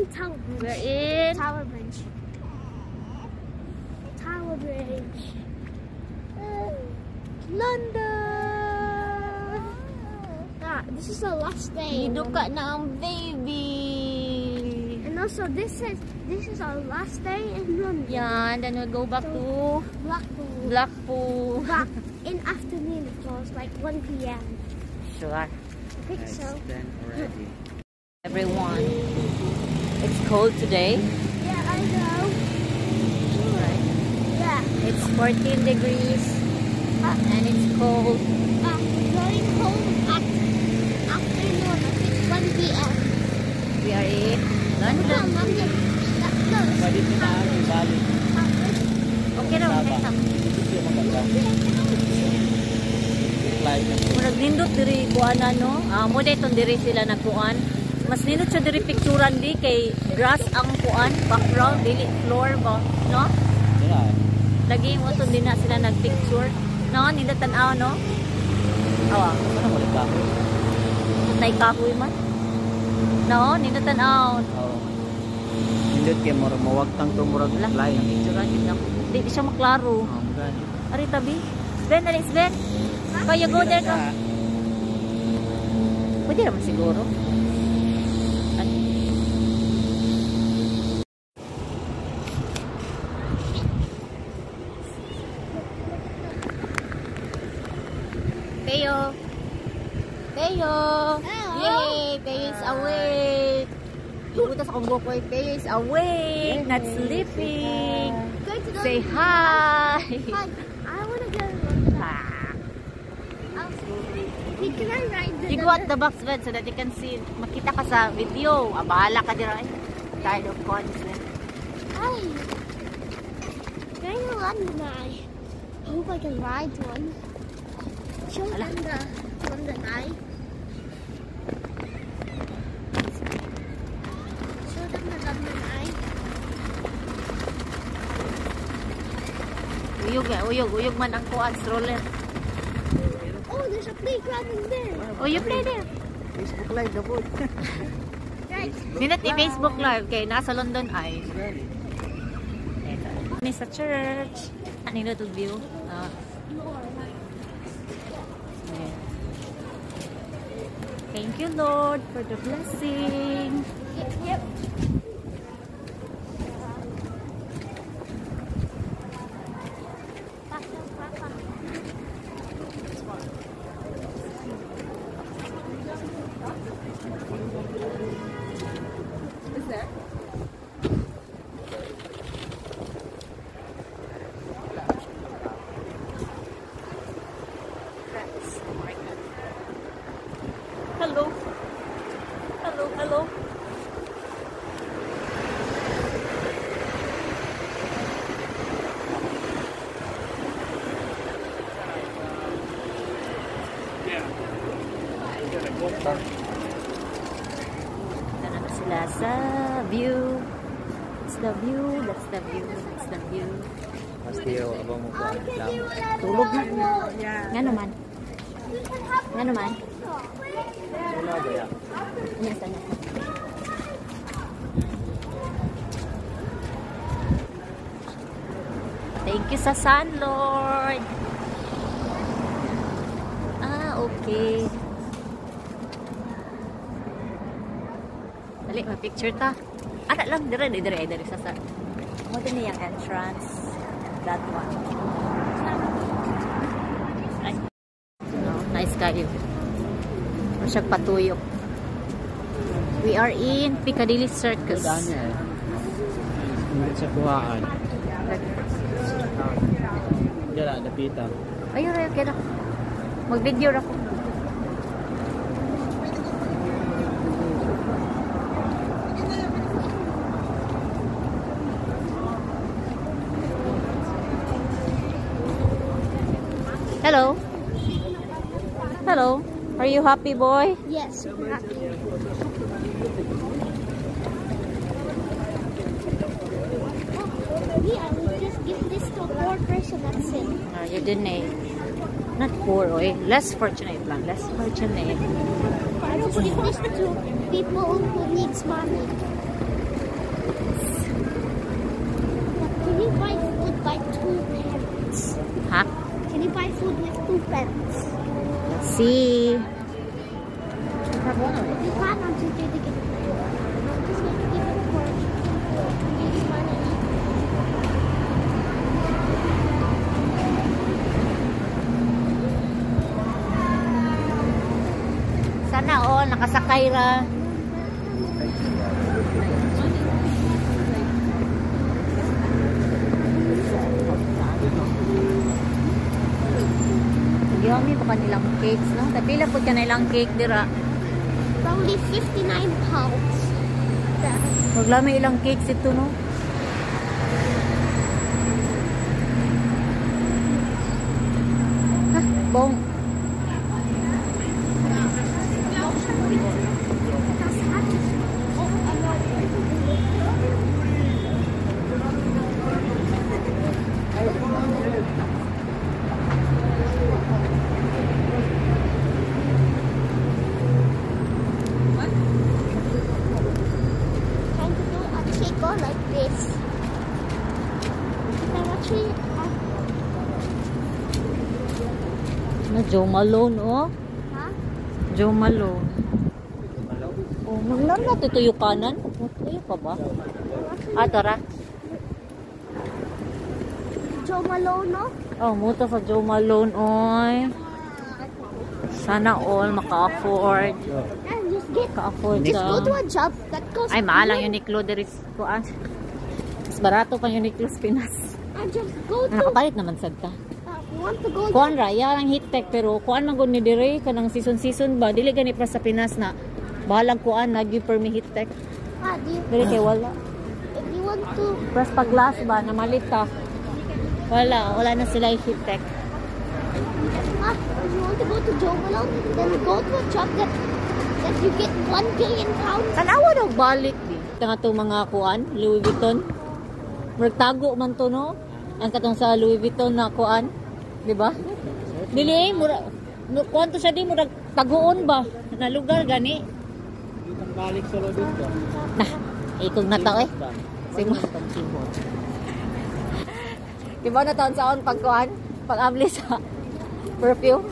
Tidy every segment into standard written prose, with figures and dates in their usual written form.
in Tower Bridge. We're in Tower Bridge. Tower Bridge. London. This is the last day. Hiduka na ang baby. And also this is our last day in London. Yeah, and then we'll go back to Blackpool. Blackpool. In afternoon, it was like 1 p.m. Sure. I think so. Then already. Everyone, it's cold today. Yeah, I know. Right. Yeah. It's 14 degrees and it's cold. Going home at afternoon, I think 1 p.m. We are in London. Pwede tinaan yung bali. Okay na, okay na. Ito yung maganda. Kung naglindot diri kuanan no, mo dayton diri sila nagkuan. Mas nindot siya diri picturean di kay grass ang kuan, background dili floor ba, no? Yeah. Lagi mo to din na sila nagpicture. No, nindot tan-aw no. Awa, Ano mo ito? tay kahoy man. No, nindot tan-aw. Oo. Hindot kayo mo mawagtang to murag line. Picturean gid na. Di siya maklaro. Oh, magani. Ari tabi. Ben, alis Ben. Kaya go there ka. Pwede naman siguro. Peyo. Peyo. Yay! Peyo is awake. Ibutas akong bukoy. Peyo is awake. Not sleeping. Say hi. Hi, I want to go. Can I ride the You go at the box bed so that you can see. Makita ka sa video. Bahala ka dira. Tired of content. Hi. Can I go London Eye? I hope I can ride one. Show them the London Eye. Show them the London Eye. Uyog man ang kuan stroller. Oh, there's a playground in there. Oh, you play there. Facebook Live na po. Right. Minute Facebook Live kay nasa London ay. Ni sa church. Ano to view? Thank you Lord for the blessing. Yep. Hello. Hello, hello. Ito na sila sa view. It's the view, that's the view, that's the view. Mas tiyo, abang mo po. Tulog na. Nga naman. Nga naman. Wala ba yan? Yes, ano. Thank you sa Sun Lord. Okay. Dali, ma-picture ta. Ara lang, dire sa sun. Mo din niyang entrance. That one. Ay. No, nice kayo. Masyag patuyok. We are in Piccadilly Circus. Daan niya eh. Hindi sa kuhaan. Diyan na, napita. Ayun, okay na. Mag-video ako. Hello. Hello. Are you happy, boy? Yes, super happy. Yeah, we just give this to a poor person, that's it. You donate. Not poor, oy. Less fortunate lang. Less fortunate. I don't give this to people who needs money. with 2 pence. Let's see. If you can't, I'm just going to give it. I'm just going to give it for use money. Sana all nakasakay ra. Yummy pa kanilang cakes, no? Tapila po kanilang cake dira. Probably 59 pounds. Maglami ilang cakes ito, no? Ha? Bong. Like this. I'm actually Joe Malone, oh. huh? Joe Malone. Oh, maglam na tutuyo kanan. Tutuyo pa ba? Ah, tara. Joe Malone, no? Oh, muta sa Joe Malone, oy. Sana all maka-afford. And just get Ka-afford just sa... go to a job that costs. Ay, mahal ang Uniqlo diri kuan. Mas barato pang Uniqlo sa Pinas. And just go to. Nakapalit naman sad ka. Want to go Kuan ra, ya ang hit tech pero kuan man gud ni dire kanang season ba dili gani pa sa Pinas na bahalang kuan nagi per mi hit tech. do you, Dili kay wala. if you want to Press pa glass ba na malita. Wala na sila hit tech. if you want to go to Joe Malone, then go to a job that you get 1 billion pounds. Tanawa daw balik di. Nga to mga kuan, Louis Vuitton. Magtago man to no. Ang katong sa Louis Vuitton na kuan, di ba? Dili mura kuan to siya di murag taguon ba na lugar gani. Balik solo dito. Nah, ikog na tao eh. Simo. Diba na taon sa on pagkuan? Pag-abli sa perfume?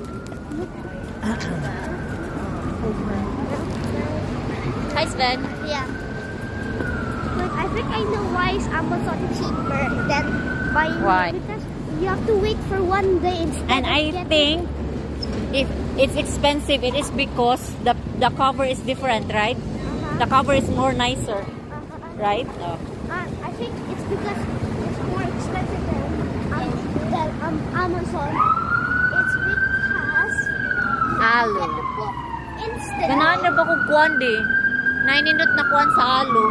Hi, Sven. Yeah. But I think I know why is Amazon cheaper than buying Why? it, because you have to wait for 1 day instead And of I getting think if it's expensive, it is because the cover is different, right? The cover is more nicer, right? Oh. I think it's because it's more expensive than Amazon. It's because Alo. you get the book instant. Ganahan na ba kung kuwan di? 9 minute na kuwan sa alo.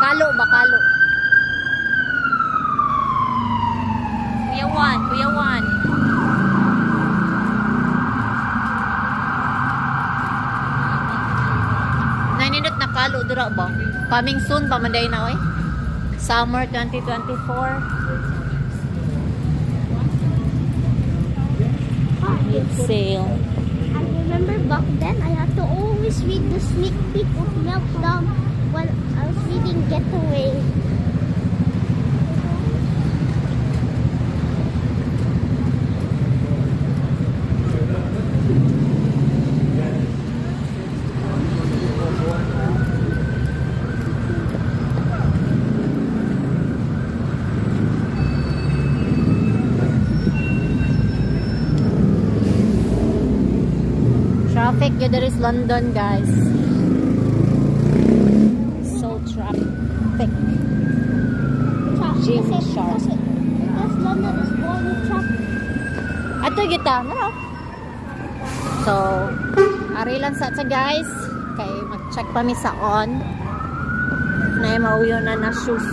Kalo ba? Kalo. Kuya Juan. Naninot na kalo dira ba? Coming soon pa manday na oy. Summer 2024. Sale. I remember back then I had to always read the sneak peek of Meltdown when I was reading Getaway. Traffic, yeah, there is London, guys. So traffic. Gym shark. Because London is born with traffic. Ato kita, no? So, ari lang sa guys. Kay mag-check pa mi sa on. Na mauyo na shoes.